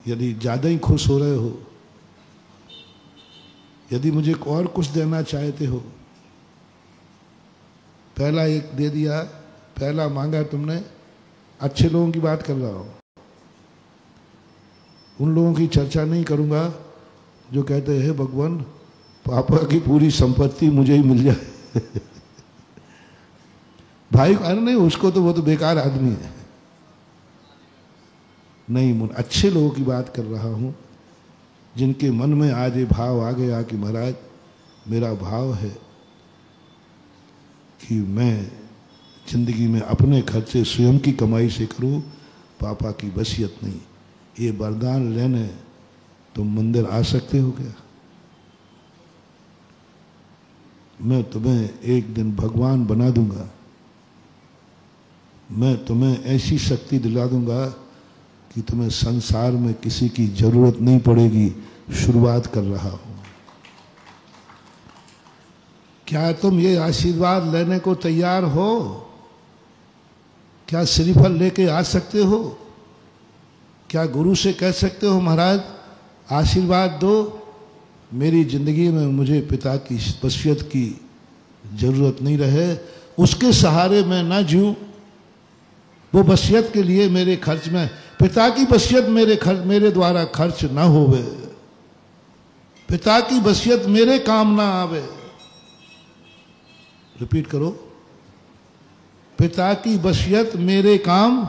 यदि ज़्यादा ही खुश हो रहे हो, यदि मुझे और कुछ देना चाहते हो, पहला एक दे दिया, पहला मांगा तुमने, अच्छे लोगों की बात कर रहा हूं, उन लोगों की चर्चा नहीं करूंगा जो कहते हैं भगवान पापा की पूरी संपत्ति मुझे ही मिल जाए। भाई अरे नहीं, उसको तो वो तो बेकार आदमी है। नहीं, अच्छे लोगों की बात कर रहा हूं, जिनके मन में आज ये भाव आ गया कि महाराज मेरा भाव है कि मैं जिंदगी में अपने खर्चे स्वयं की कमाई से करूं, पापा की वसीयत नहीं। ये वरदान लेने तुम मंदिर आ सकते हो क्या? मैं तुम्हें एक दिन भगवान बना दूंगा, मैं तुम्हें ऐसी शक्ति दिला दूंगा कि तुम्हें संसार में किसी की जरूरत नहीं पड़ेगी। शुरुआत कर रहा हूं। क्या तुम ये आशीर्वाद लेने को तैयार हो? क्या श्रीफल लेके आ सकते हो? क्या गुरु से कह सकते हो महाराज आशीर्वाद दो, मेरी जिंदगी में मुझे पिता की वसीयत की जरूरत नहीं रहे, उसके सहारे मैं ना जीऊं, वो वसीयत के लिए मेरे खर्च में, पिता की वसीयत मेरे द्वारा खर्च ना होवे, पिता की वसीयत मेरे काम ना आवे। रिपीट करो, पिता की वसीयत मेरे काम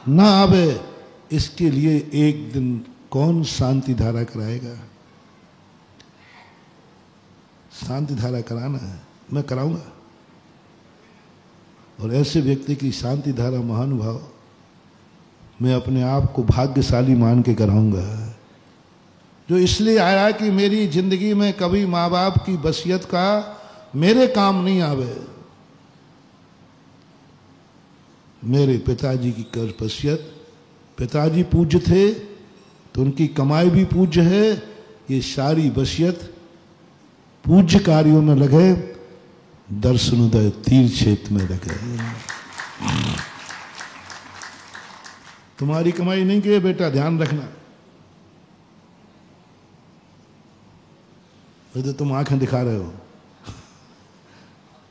ना आवे, इसके लिए एक दिन कौन शांति धारा कराएगा? शांति धारा कराना है, मैं कराऊंगा। और ऐसे व्यक्ति की शांति धारा महानुभाव मैं अपने आप को भाग्यशाली मान के कराऊंगा, जो इसलिए आया कि मेरी जिंदगी में कभी माँ बाप की वसीयत का मेरे काम नहीं आवे। मेरे पिताजी की कर वसीयत, पिताजी पूज्य थे तो उनकी कमाई भी पूज्य है, ये सारी वसीयत पूज्य कार्यों में लगे, दर्शनोदय तीर्थ क्षेत्र में लगे। तुम्हारी कमाई नहीं की बेटा, ध्यान रखना। तो तुम आंखें दिखा रहे हो,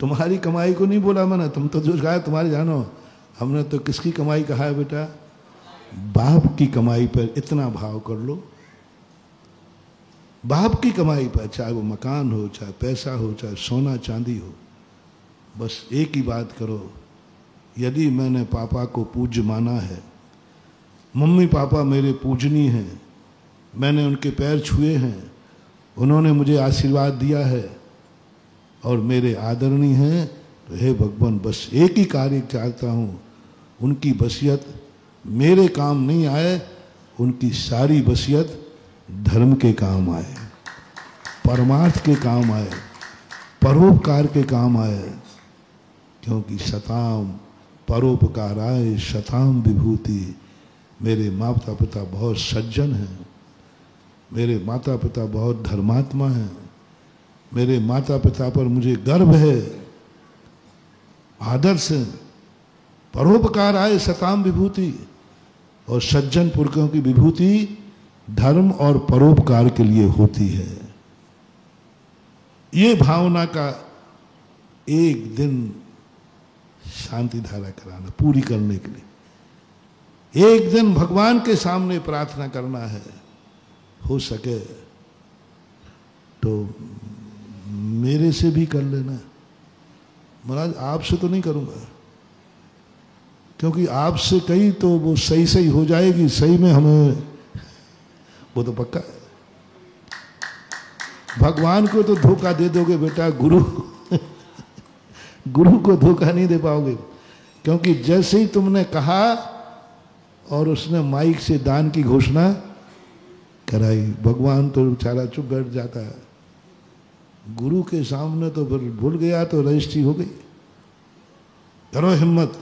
तुम्हारी कमाई को नहीं बोला मैंने, तुम तो जो कहा तुम्हारी जानो, हमने तो किसकी कमाई कहा है बेटा? बाप की कमाई पर इतना भाव कर लो, बाप की कमाई पर, चाहे वो मकान हो, चाहे पैसा हो, चाहे सोना चांदी हो, बस एक ही बात करो, यदि मैंने पापा को पूज्य माना है, मम्मी पापा मेरे पूजनीय हैं, मैंने उनके पैर छुए हैं, उन्होंने मुझे आशीर्वाद दिया है और मेरे आदरणीय हैं, तो हे भगवान बस एक ही कार्य चाहता हूँ, उनकी वसीयत मेरे काम नहीं आए, उनकी सारी वसीयत धर्म के काम आए, परमार्थ के काम आए, परोपकार के काम आए, क्योंकि शताम परोपकाराय शताम विभूति। मेरे माता पिता बहुत सज्जन हैं, मेरे माता पिता बहुत धर्मात्मा हैं, मेरे माता पिता पर मुझे गर्व है, आदर्श है। परोपकार आए शताम विभूति, और सज्जन पुरखों की विभूति धर्म और परोपकार के लिए होती है। ये भावना का एक दिन शांति धारा कराना, पूरी करने के लिए एक दिन भगवान के सामने प्रार्थना करना है, हो सके तो मेरे से भी कर लेना। महाराज आपसे तो नहीं करूंगा, क्योंकि आपसे कही तो वो सही सही हो जाएगी, सही में हमें वो तो पक्का है। भगवान को तो धोखा दे दोगे बेटा, गुरु को धोखा नहीं दे पाओगे, क्योंकि जैसे ही तुमने कहा और उसने माइक से दान की घोषणा कराई, भगवान तो बेचारा चुप बैठ जाता है। गुरु के सामने तो फिर भूल गया तो रजिस्ट्री हो गई। करो हिम्मत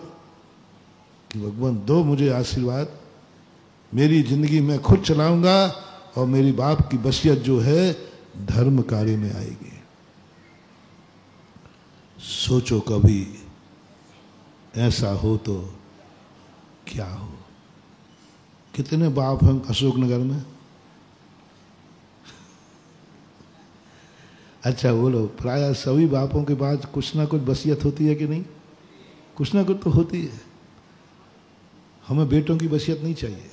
कि भगवान दो मुझे आशीर्वाद, मेरी जिंदगी में खुद चलाऊंगा और मेरी बाप की वसीयत जो है धर्म कार्य में आएगी। सोचो कभी ऐसा हो तो क्या हो, कितने बाप हैं अशोकनगर में? अच्छा बोलो, प्राय सभी बापों के बाद कुछ ना कुछ वसीयत होती है कि नहीं? कुछ ना कुछ तो होती है। हमें बेटों की वसीयत नहीं चाहिए।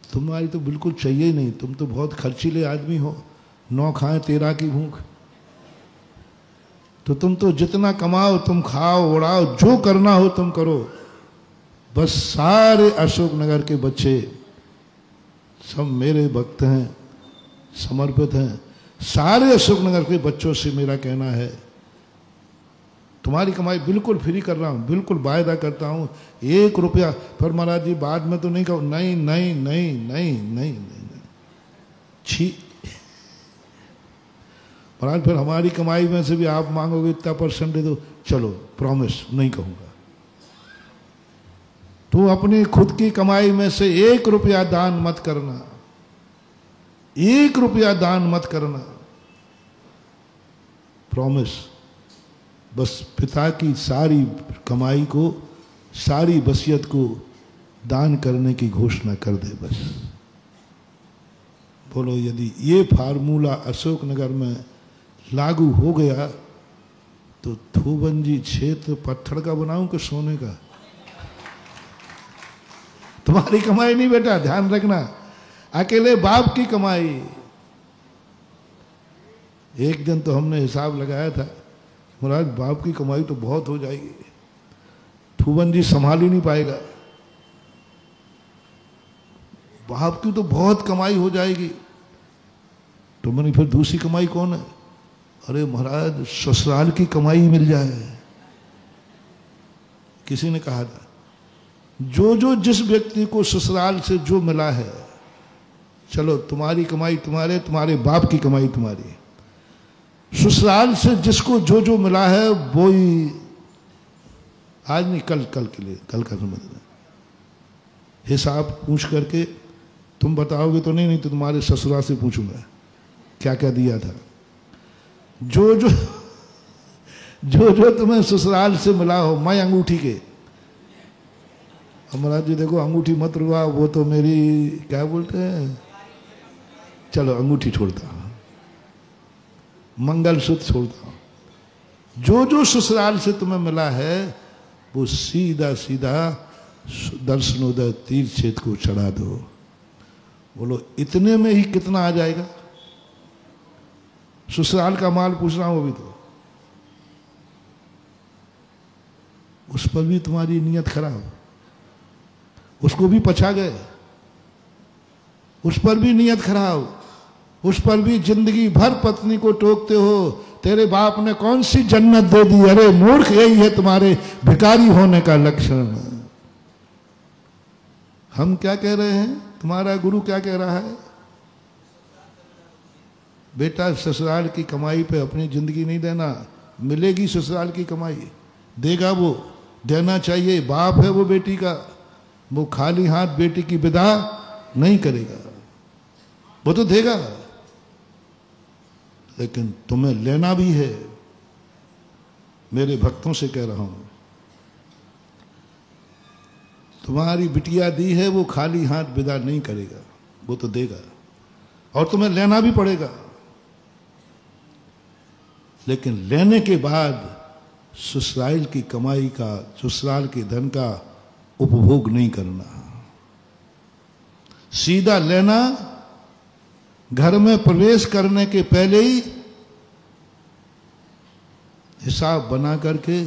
तुम्हारी तो बिल्कुल चाहिए ही नहीं, तुम तो बहुत खर्चीले आदमी हो, 9 खाएं 13 की भूख। तो तुम तो जितना कमाओ तुम खाओ उड़ाओ, जो करना हो तुम करो। बस सारे अशोकनगर के बच्चे सब मेरे भक्त हैं, समर्पित हैं। सारे अशोकनगर के बच्चों से मेरा कहना है, तुम्हारी कमाई बिल्कुल फ्री कर रहा हूं, बिल्कुल वायदा करता हूं, 1 रुपया। पर महाराज जी बाद में तो नहीं कहो, नहीं नहीं नहीं नहीं नहीं नहीं, छी महाराज, फिर हमारी कमाई में से भी आप मांगोगे इतना % दे दो, चलो प्रॉमिस नहीं कहूंगा। तो अपनी खुद की कमाई में से 1 रुपया दान मत करना, 1 रुपया दान मत करना, प्रॉमिस। बस पिता की सारी कमाई को, सारी वसीयत को दान करने की घोषणा कर दे बस। बोलो, यदि ये फार्मूला अशोकनगर में लागू हो गया तो थूबंजी क्षेत्र पत्थर का बनाऊं कि सोने का? तुम्हारी कमाई नहीं बेटा, ध्यान रखना, अकेले बाप की कमाई। एक दिन तो हमने हिसाब लगाया था, महाराज बाप की कमाई तो बहुत हो जाएगी, थूबंजी संभाल ही नहीं पाएगा, बाप की तो बहुत कमाई हो जाएगी। तो मैंने फिर दूसरी कमाई कौन है? अरे महाराज ससुराल की कमाई मिल जाए। किसी ने कहा था, जो जिस व्यक्ति को ससुराल से जो मिला है, चलो तुम्हारी कमाई तुम्हारे, तुम्हारे बाप की कमाई तुम्हारी, ससुराल से जिसको जो मिला है वो ही, आज नहीं कल के लिए, कल का समझना, हिसाब पूछ करके तुम बताओगे तो नहीं तो तुम्हारे ससुराल से पूछूंगा क्या क्या दिया था। जो तुम्हें ससुराल से मिला हो, मैं अंगूठी के, महाराज जी देखो अंगूठी मत रुआ, वो तो मेरी क्या बोलते हैं, चलो अंगूठी छोड़ता हूं, मंगलसूत्र छोड़ता हूं। जो ससुराल से तुम्हें मिला है वो सीधा सीधा दर्शनोदय तीर्थ क्षेत्र को चढ़ा दो। बोलो इतने में ही कितना आ जाएगा? ससुराल का माल पूछ रहा हूं अभी, तो उस पर भी तुम्हारी नीयत खराब, उसको भी पछा गए, उस पर भी नीयत खराब, उस पर भी जिंदगी भर पत्नी को टोकते हो, तेरे बाप ने कौन सी जन्नत दे दी? अरे मूर्ख, यही है तुम्हारे भिखारी होने का लक्षण। हम क्या कह रहे हैं, तुम्हारा गुरु क्या कह रहा है? बेटा ससुराल की कमाई पे अपनी जिंदगी नहीं देना, मिलेगी ससुराल की कमाई, देगा वो, देना चाहिए, बाप है वो बेटी का, वो खाली हाथ बेटी की विदा नहीं करेगा, वो तो देगा, लेकिन तुम्हें लेना भी है। मेरे भक्तों से कह रहा हूं, तुम्हारी बिटिया दी है, वो खाली हाथ विदा नहीं करेगा, वो तो देगा, और तुम्हें लेना भी पड़ेगा, लेकिन लेने के बाद ससुराल की कमाई का, ससुराल के धन का उपभोग नहीं करना, सीधा लेना। घर में प्रवेश करने के पहले ही हिसाब बना करके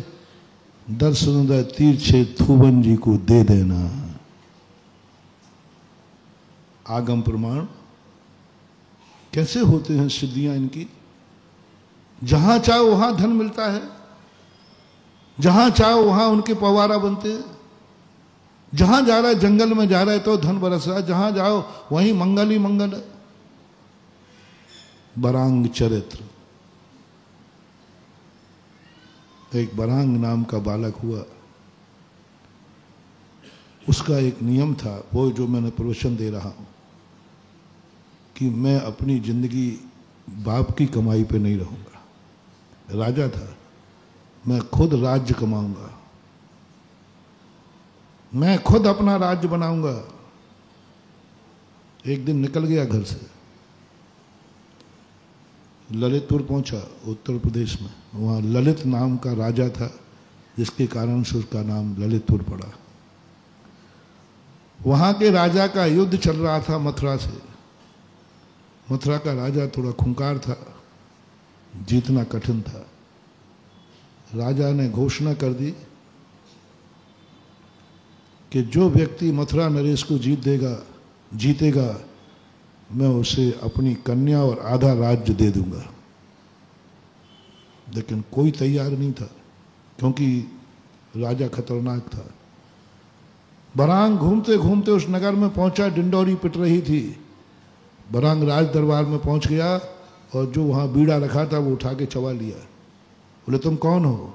दर्शनोदय तीर्थ क्षेत्र थूबंजी को दे देना। आगम प्रमाण कैसे होते हैं सिद्धियां इनकी? जहां चाहो वहां धन मिलता है, जहां चाहो वहां उनके पवारा बनते हैं, जहां जा रहा है जंगल में जा रहा है तो धन बरस रहा है, जहां जाओ वहीं मंगल ही मंगल है। बरांग चरित्र, एक बरांग नाम का बालक हुआ, उसका एक नियम था, वो जो मैंने प्रवचन दे रहा हूं, कि मैं अपनी जिंदगी बाप की कमाई पे नहीं रहूंगा। राजा था, मैं खुद राज्य कमाऊंगा, मैं खुद अपना राज्य बनाऊंगा। एक दिन निकल गया घर से, ललितपुर पहुंचा, उत्तर प्रदेश में। वहाँ ललित नाम का राजा था, जिसके कारण से उसका नाम ललितपुर पड़ा। वहाँ के राजा का युद्ध चल रहा था मथुरा से। मथुरा का राजा थोड़ा खूंखार था, जीतना कठिन था। राजा ने घोषणा कर दी कि जो व्यक्ति मथुरा नरेश को जीतेगा, मैं उसे अपनी कन्या और आधा राज्य दे दूंगा। लेकिन कोई तैयार नहीं था, क्योंकि राजा खतरनाक था। बरांग घूमते घूमते उस नगर में पहुंचा, डिंडोरी पिट रही थी। बरांग राज दरबार में पहुंच गया और जो वहाँ बीड़ा रखा था वो उठा के चबा लिया। बोले तुम कौन हो?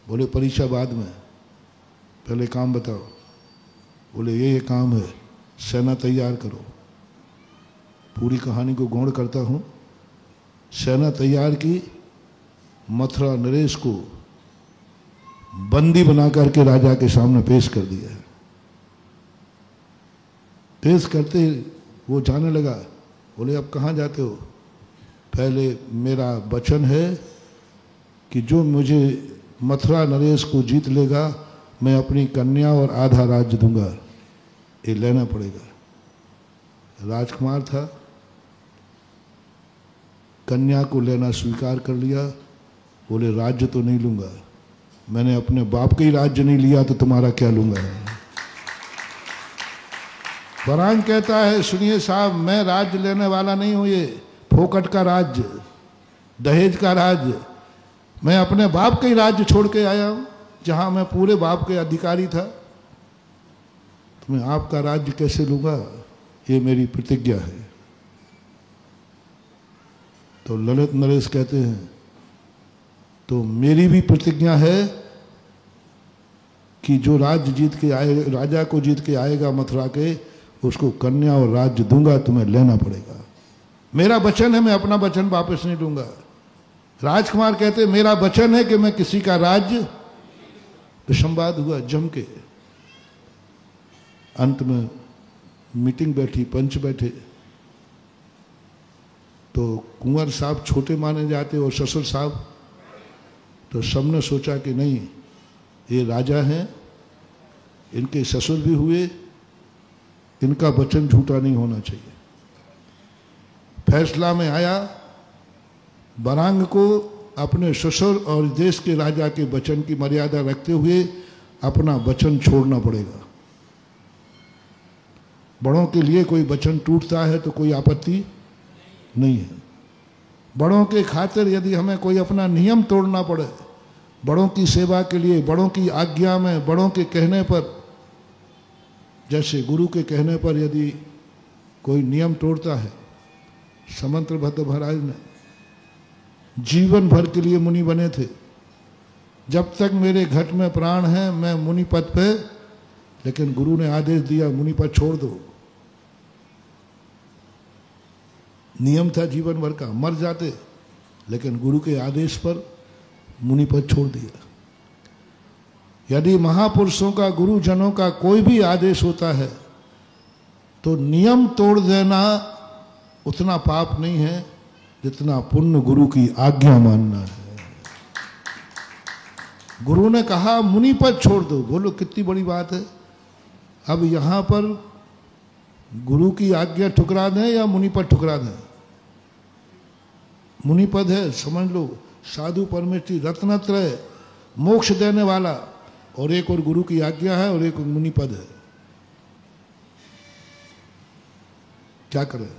बोले परीक्षा बाद में, पहले काम बताओ। बोले ये काम है, सेना तैयार करो। पूरी कहानी को गौण करता हूँ। सेना तैयार की, मथुरा नरेश को बंदी बना करके राजा के सामने पेश कर दिया। पेश करते वो जाने लगा। बोले अब कहाँ जाते हो? पहले मेरा वचन है कि जो मुझे मथुरा नरेश को जीत लेगा, मैं अपनी कन्या और आधा राज्य दूंगा। ये लेना पड़ेगा। राजकुमार था, कन्या को लेना स्वीकार कर लिया। बोले राज्य तो नहीं लूंगा, मैंने अपने बाप का ही राज्य नहीं लिया तो तुम्हारा क्या लूंगा। बरांग कहता है सुनिए साहब, मैं राज्य लेने वाला नहीं हूं, ये फोकट का राज्य, दहेज का राज्य। मैं अपने बाप का ही राज्य छोड़ के आया हूं, जहां मैं पूरे बाप के अधिकारी था। तो मैं आपका राज्य कैसे लूंगा? ये मेरी प्रतिज्ञा है। तो ललित नरेश कहते हैं तो मेरी भी प्रतिज्ञा है कि जो राज्य जीत के आए, राजा को जीत के आएगा मथुरा के, उसको कन्या और राज्य दूंगा, तुम्हें लेना पड़ेगा। मेरा वचन है, मैं अपना वचन वापस नहीं दूंगा। राजकुमार कहते मेरा वचन है कि मैं किसी का राज्य। तो संवाद हुआ जम के। अंत में मीटिंग बैठी, पंच बैठे। तो कुंवर साहब छोटे माने जाते और ससुर साहब। तो सबने सोचा कि नहीं, ये राजा हैं, इनके ससुर भी हुए, इनका वचन झूठा नहीं होना चाहिए। फैसला में आया बरांग को अपने ससुर और देश के राजा के वचन की मर्यादा रखते हुए अपना वचन छोड़ना पड़ेगा। बड़ों के लिए कोई वचन टूटता है तो कोई आपत्ति नहीं है। बड़ों के खातिर यदि हमें कोई अपना नियम तोड़ना पड़े, बड़ों की सेवा के लिए, बड़ों की आज्ञा में, बड़ों के कहने पर, जैसे गुरु के कहने पर यदि कोई नियम तोड़ता है। समंतभद्र महाराज ने जीवन भर के लिए मुनि बने थे। जब तक मेरे घट में प्राण है मैं मुनि पद पे, लेकिन गुरु ने आदेश दिया मुनि पद छोड़ दो। नियम था जीवन भर का, मर जाते, लेकिन गुरु के आदेश पर मुनि पद छोड़ दिया। यदि महापुरुषों का, गुरुजनों का कोई भी आदेश होता है तो नियम तोड़ देना उतना पाप नहीं है जितना पुण्य गुरु की आज्ञा मानना है। गुरु ने कहा मुनि पद छोड़ दो, बोलो कितनी बड़ी बात है। अब यहां पर गुरु की आज्ञा ठुकरा दें या मुनि पद ठुकरा दें? मुनि पद है, समझ लो, साधु परमेष्ठी रत्नत्रय मोक्ष देने वाला, और एक और गुरु की आज्ञा है और एक मुनि पद है। क्या करें?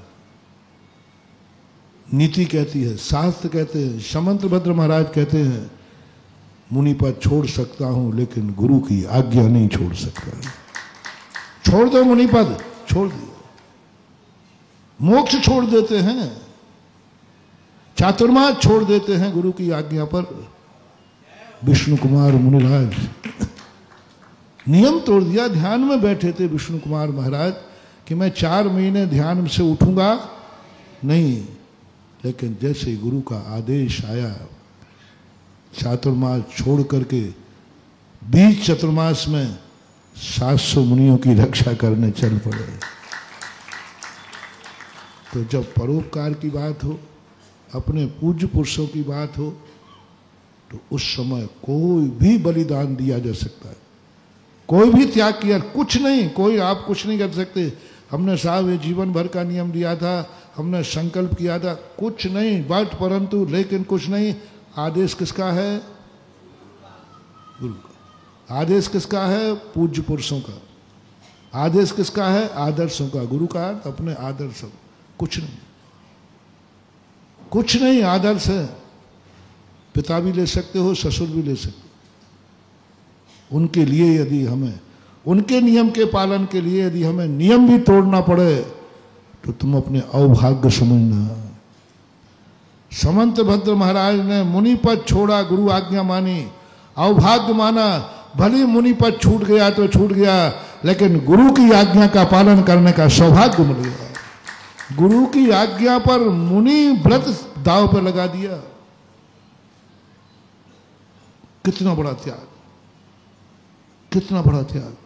नीति कहती है, शास्त्र कहते हैं, समंतभद्र महाराज कहते हैं मुनि पद छोड़ सकता हूं लेकिन गुरु की आज्ञा नहीं छोड़ सकता। छोड़ दो मुनि पद, छोड़ दिया। मोक्ष छोड़ देते हैं, चातुर्मास छोड़ देते हैं गुरु की आज्ञा पर। विष्णु कुमार मुनिराज नियम तोड़ दिया। ध्यान में बैठे थे विष्णु कुमार महाराज कि मैं 4 महीने ध्यान से उठूंगा नहीं, लेकिन जैसे गुरु का आदेश आया, चातुर्मास छोड़ करके 20 चतुर्मास में 700 मुनियों की रक्षा करने चल पड़े। तो जब परोपकार की बात हो, अपने पूज्य पुरुषों की बात हो, तो उस समय कोई भी बलिदान दिया जा सकता है, कोई भी त्याग किया, कुछ नहीं, कोई आप कुछ नहीं कर सकते। हमने साहब ये जीवन भर का नियम दिया था, हमने संकल्प किया था, कुछ नहीं, बट परंतु लेकिन कुछ नहीं। आदेश किसका है? गुरु का। आदेश किसका है? पूज्य पुरुषों का। आदेश किसका है? आदर्शों का। गुरु का अपने आदर्शों, कुछ नहीं, कुछ नहीं। आदर्श है, पिता भी ले सकते हो, ससुर भी ले सकते हो। उनके लिए यदि हमें, उनके नियम के पालन के लिए यदि हमें नियम भी तोड़ना पड़े, तो तुम अपने अवभाग्य समझना। समंत भद्र महाराज ने मुनि पद छोड़ा, गुरु आज्ञा मानी, अवभाग्य माना। भले मुनि पद छूट गया तो छूट गया, लेकिन गुरु की आज्ञा का पालन करने का सौभाग्य मिल गया। गुरु की आज्ञा पर मुनि व्रत दांव पर लगा दिया। कितना बड़ा त्याग, कितना बड़ा त्याग।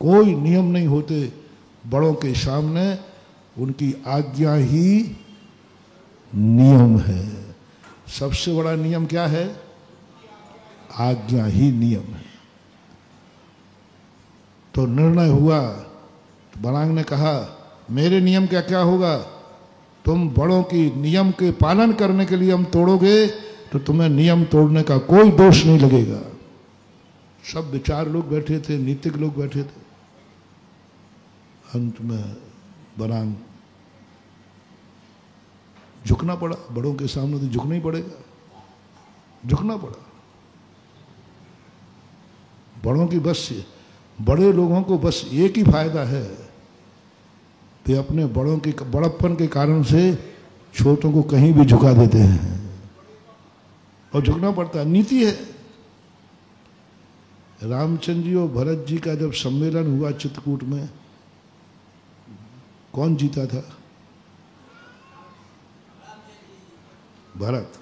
कोई नियम नहीं होते बड़ों के सामने, उनकी आज्ञा ही नियम है। सबसे बड़ा नियम क्या है? आज्ञा ही नियम है। तो निर्णय हुआ, तो बरांग ने कहा मेरे नियम का क्या होगा? तुम बड़ों की नियम के पालन करने के लिए हम तोड़ोगे तो तुम्हें नियम तोड़ने का कोई दोष नहीं लगेगा। सब विचार लोग बैठे थे, नीतिक लोग बैठे थे। अंत में बरांग झुकना पड़ा। बड़ों के सामने तो झुकना ही पड़ेगा, झुकना पड़ा। बड़ों की बस, बड़े लोगों को बस एक ही फायदा है, वे अपने बड़ों के बड़प्पन के कारण से छोटों को कहीं भी झुका देते हैं, और झुकना पड़ता है, नीति है। रामचंद्र जी और भरत जी का जब सम्मेलन हुआ चित्रकूट में, कौन जीता था? भरत।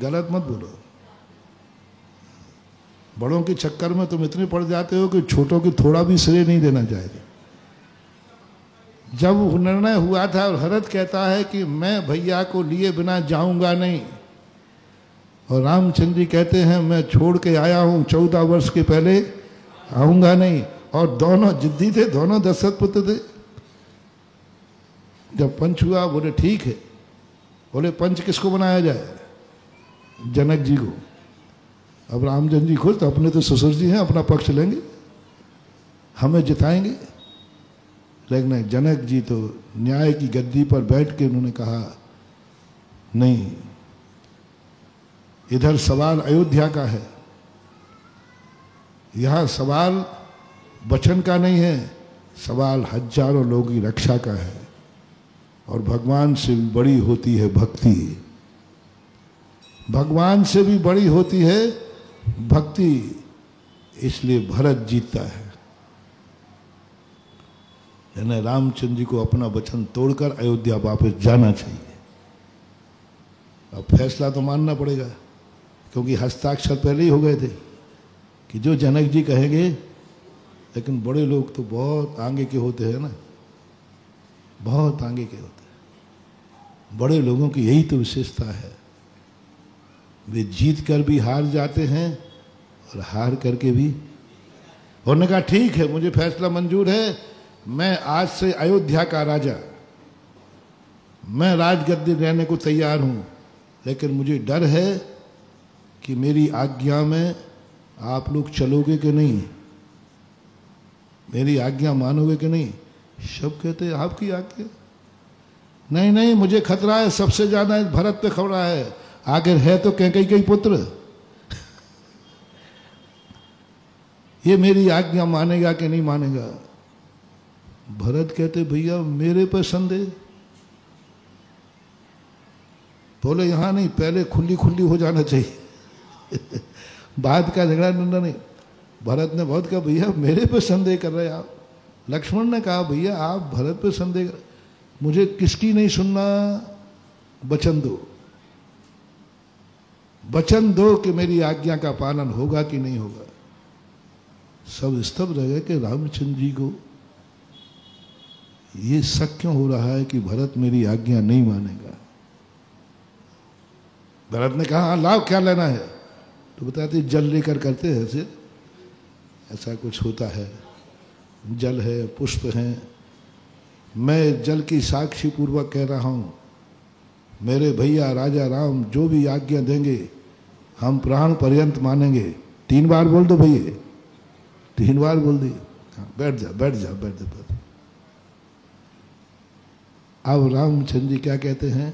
गलत मत बोलो। बड़ों के चक्कर में तुम इतने पड़ जाते हो कि छोटों की थोड़ा भी श्रेय नहीं देना चाहिए। जब निर्णय हुआ था और भरत कहता है कि मैं भैया को लिए बिना जाऊंगा नहीं, और रामचंद्र जी कहते हैं मैं छोड़ के आया हूं 14 वर्ष के पहले, आऊंगा नहीं। और दोनों जिद्दी थे, दोनों दशरथ पुत्र थे। जब पंच हुआ, बोले ठीक है। बोले पंच किसको बनाया जाए? जनक जी को। अब रामचंद्र जी खुद, तो अपने तो ससुर जी हैं, अपना पक्ष लेंगे, हमें जिताएंगे। लेकिन जनक जी तो न्याय की गद्दी पर बैठ के उन्होंने कहा नहीं, इधर सवाल अयोध्या का है, यहां सवाल वचन का नहीं है, सवाल हजारों लोगों की रक्षा का है। और भगवान से भी बड़ी होती है भक्ति, भगवान से भी बड़ी होती है भक्ति। इसलिए भरत जीतता है। यानी रामचंद्र जी को अपना वचन तोड़कर अयोध्या वापस जाना चाहिए। अब फैसला तो मानना पड़ेगा, क्योंकि हस्ताक्षर पहले ही हो गए थे कि जो जनक जी कहेंगे। लेकिन बड़े लोग तो बहुत आगे के होते हैं ना, बहुत आगे के होते हैं। बड़े लोगों की यही तो विशेषता है, वे जीत कर भी हार जाते हैं और हार करके भी। उन्होंने कहा ठीक है, मुझे फैसला मंजूर है, मैं आज से अयोध्या का राजा, मैं राजगद्दी रहने को तैयार हूं। लेकिन मुझे डर है कि मेरी आज्ञा में आप लोग चलोगे कि नहीं, मेरी आज्ञा मानोगे कि नहीं। सब कहते हैं आपकी आज्ञा। नहीं नहीं, मुझे खतरा है, सबसे ज्यादा भरत पे खतरा है। आखिर है तो कैकेयी पुत्र, ये मेरी आज्ञा मानेगा कि नहीं मानेगा। भरत कहते भैया मेरे पर संदेह। बोले यहां नहीं, पहले खुली खुली हो जाना चाहिए बाद का झगड़ा डंडा नहीं। भरत ने बहुत कहा भैया मेरे पे संदेह कर रहे आप। लक्ष्मण ने कहा भैया आप भरत पे संदेह कर, मुझे किसकी नहीं सुनना, वचन दो, वचन दो कि मेरी आज्ञा का पालन होगा कि नहीं होगा। सब स्तब्ध रह गए कि रामचंद्र जी को ये शक क्यों हो रहा है कि भरत मेरी आज्ञा नहीं मानेगा। भरत ने कहा, हाँ लाओ, क्या लेना है? तो बताते जल लेकर करते हैं ऐसे, ऐसा कुछ होता है, जल है, पुष्प हैं। मैं जल की साक्षी पूर्वक कह रहा हूँ, मेरे भैया राजा राम जो भी आज्ञा देंगे हम प्राण पर्यंत मानेंगे। 3 बार बोल दो भैया, 3 बार बोल दिए। बैठ जा बैठ जा बैठ जा बैठ। अब रामचंद्र जी क्या कहते हैं?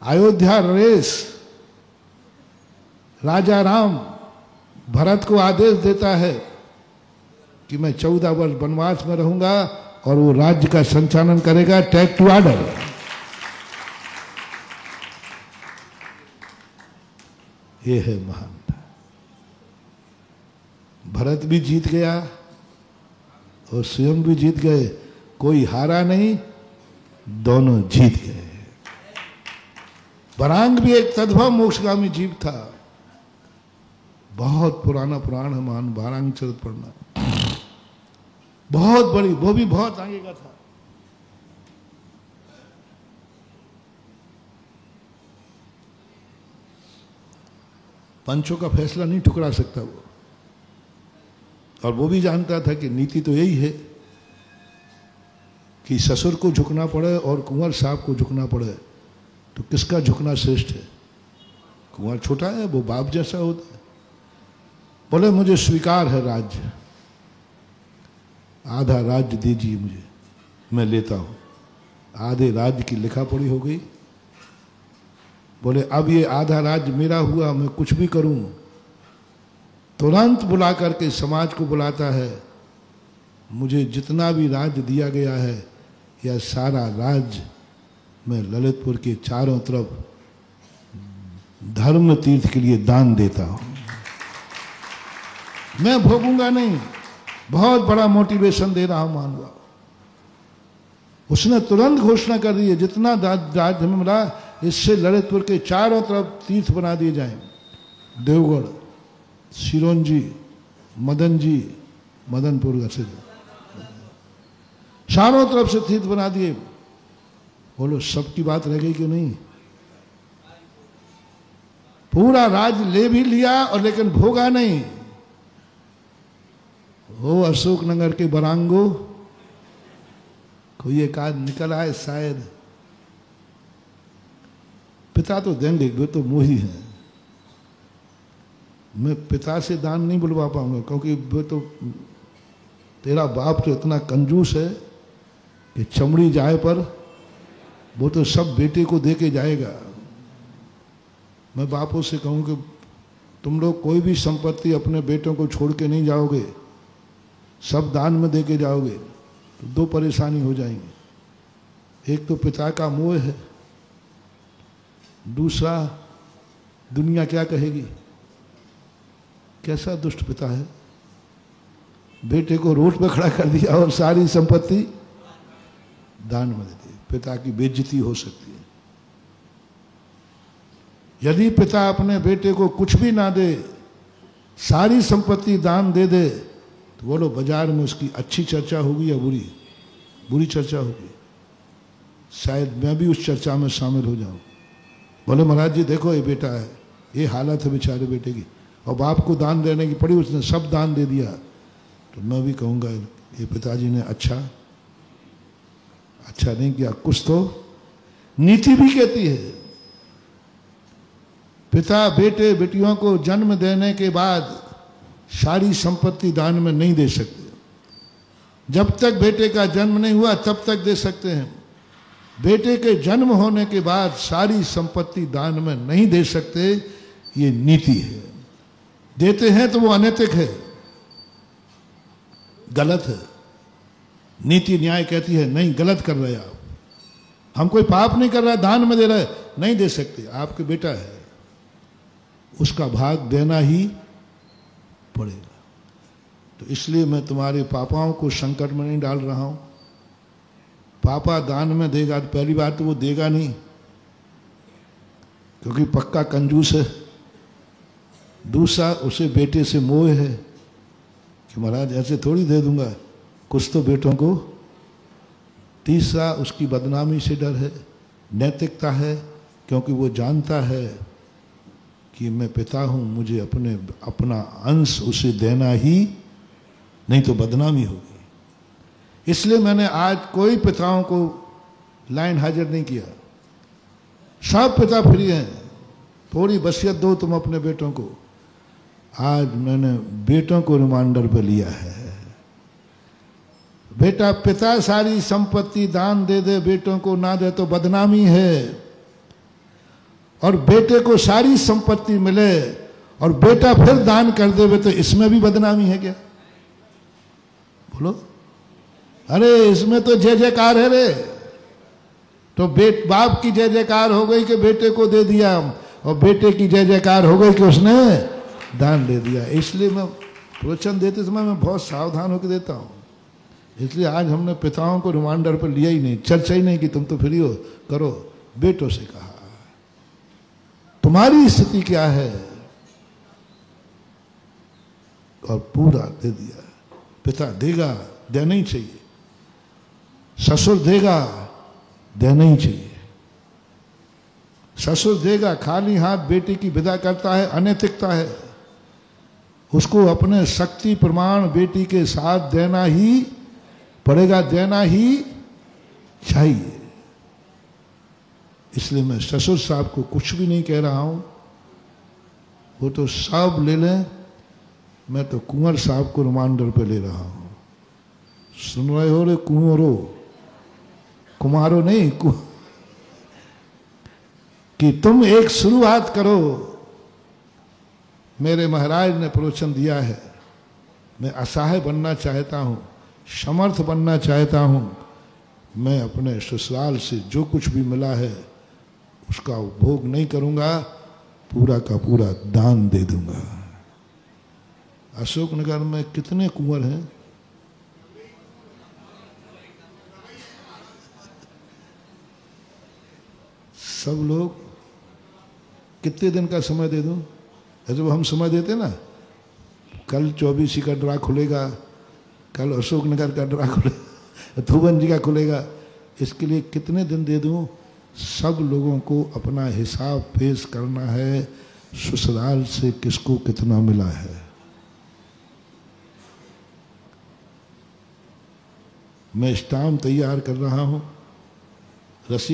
अयोध्या नरेश राजा राम भरत को आदेश देता है कि मैं 14 वर्ष वनवास में रहूंगा और वो राज्य का संचालन करेगा। Take to order. ये है महानता। भरत भी जीत गया और स्वयं भी जीत गए, कोई हारा नहीं, दोनों जीत गए। वरांग भी एक तद्भव मोक्षगामी जीव था। बहुत पुराना पुराण है महान वरांग चरित पढ़ना, बहुत बड़ी, वो भी बहुत आगे का था। पंचों का फैसला नहीं ठुकरा सकता वो, और वो भी जानता था कि नीति तो यही है कि ससुर को झुकना पड़े और कुंवर साहब को झुकना पड़े, तो किसका झुकना श्रेष्ठ है? कुंवर छोटा है, वो बाप जैसा होता है। बोले मुझे स्वीकार है राज्य, आधा राज्य दीजिए मुझे, मैं लेता हूं। आधे राज्य की लिखा पड़ी हो गई। बोले अब ये आधा राज्य मेरा हुआ, मैं कुछ भी करूं। तुरंत बुला करके समाज को बुलाता है, मुझे जितना भी राज्य दिया गया है यह सारा राज्य मैं ललितपुर के चारों तरफ धर्म तीर्थ के लिए दान देता हूं, मैं भोगूंगा नहीं। बहुत बड़ा मोटिवेशन दे रहा हूं मानवा। उसने तुरंत घोषणा कर दी है जितना राज्य हमें मिला इससे ललितपुर के चारों तरफ तीर्थ बना दिए जाएं। देवगढ़, सिरोंजी, मदन जी, मदनपुर से चारों तरफ से तीर्थ बना दिए। बोलो सबकी बात रह गई क्यों नहीं? पूरा राज्य ले भी लिया और लेकिन भोगा नहीं। वो अशोकनगर के बरांगो कोई एक आज निकल आए शायद, पिता तो देंगे, वे तो मोही हैं। मैं पिता से दान नहीं बुलवा पाऊंगा क्योंकि वो तो तेरा बाप तो इतना कंजूस है कि चमड़ी जाए पर वो तो सब बेटे को दे के जाएगा। मैं बापों से कहूं कि तुम लोग कोई भी संपत्ति अपने बेटों को छोड़ के नहीं जाओगे, सब दान में दे के जाओगे तो 2 परेशानी हो जाएंगी। एक तो पिता का मोह है, दूसरा दुनिया क्या कहेगी, कैसा दुष्ट पिता है, बेटे को रोड पे खड़ा कर दिया और सारी संपत्ति दान में दे दी। पिता की बेइज्जती हो सकती है। यदि पिता अपने बेटे को कुछ भी ना दे, सारी संपत्ति दान दे दे, तो बोलो बाजार में उसकी अच्छी चर्चा होगी या बुरी? बुरी चर्चा होगी। शायद मैं भी उस चर्चा में शामिल हो जाऊं। बोले महाराज जी देखो ये बेटा है, ये हालत है बेचारे बेटे की, और बाप को दान देने की पड़ी, उसने सब दान दे दिया। तो मैं भी कहूँगा ये पिताजी ने अच्छा नहीं किया। कुछ तो नीति भी कहती है, पिता बेटे बेटियों को जन्म देने के बाद सारी संपत्ति दान में नहीं दे सकते। जब तक बेटे का जन्म नहीं हुआ तब तक दे सकते हैं। बेटे के जन्म होने के बाद सारी संपत्ति दान में नहीं दे सकते, ये नीति है। देते हैं तो वो अनैतिक है, गलत है। नीति न्याय कहती है नहीं, गलत कर रहे आप, हम कोई पाप नहीं कर रहा, दान में दे रहे, नहीं दे सकते। आपके बेटा है, उसका भाग देना ही पड़ेगा। तो इसलिए मैं तुम्हारे पापाओं को संकट में नहीं डाल रहा हूं। पापा दान में देगा, पहली बात तो वो देगा नहीं क्योंकि पक्का कंजूस है। दूसरा, उसे बेटे से मोह है, कि महाराज ऐसे थोड़ी दे दूंगा, कुछ तो बेटों को। तीसरा, उसकी बदनामी से डर है, नैतिकता है, क्योंकि वो जानता है कि मैं पिता हूं, मुझे अपना अंश उसे देना ही, नहीं तो बदनामी होगी। इसलिए मैंने आज कोई पिताओं को लाइन हाजिर नहीं किया, सब पिता फ्री हैं। थोड़ी वसीयत दो तुम अपने बेटों को। आज मैंने बेटों को रिमांडर पे लिया है। बेटा, पिता सारी संपत्ति दान दे दे, बेटों को ना दे तो बदनामी है। और बेटे को सारी संपत्ति मिले और बेटा फिर दान कर देवे तो इसमें भी बदनामी है क्या? बोलो। अरे इसमें तो जय जयकार है रे। तो बाप की जय जयकार हो गई कि बेटे को दे दिया, और बेटे की जय जयकार हो गई कि उसने दान दे दिया। इसलिए मैं प्रवचन देते समय मैं बहुत सावधान होकर देता हूं। इसलिए आज हमने पिताओं को रिमांडर पर लिया ही नहीं, चर्चा ही नहीं कि तुम तो फ्री हो, करो। बेटों से कहा तुम्हारी स्थिति क्या है, और पूरा दे दिया। पिता देगा, देना ही चाहिए। ससुर देगा, देना ही चाहिए। ससुर देगा, खाली हाथ बेटी की विदा करता है, अनैतिकता है। उसको अपने शक्ति प्रमाण बेटी के साथ देना ही पड़ेगा, देना ही चाहिए। इसलिए मैं ससुर साहब को कुछ भी नहीं कह रहा हूं, वो तो सब ले लें। मैं तो कुंवर साहब को रिमांडर पे ले रहा हूं। सुन रहे हो रे कुंवरो, कुमारो नहीं कि तुम एक शुरुआत करो। मेरे महाराज ने प्रवचन दिया है, मैं असहाय बनना चाहता हूं, समर्थ बनना चाहता हूं। मैं अपने ससुराल से जो कुछ भी मिला है उसका उपभोग नहीं करूंगा, पूरा का पूरा दान दे दूंगा। अशोकनगर में कितने कुंवर हैं? सब लोग। कितने दिन का समय दे दूं? ऐसे वो हम समय देते ना, कल 24 का ड्रा खुलेगा, कल अशोकनगर का ड्रा खुलेगा, धुवन जी का खुलेगा। इसके लिए कितने दिन दे दूं? सब लोगों को अपना हिसाब पेश करना है, ससुराल से किसको कितना मिला है। मैं स्टाम्प तैयार कर रहा हूं। रसीद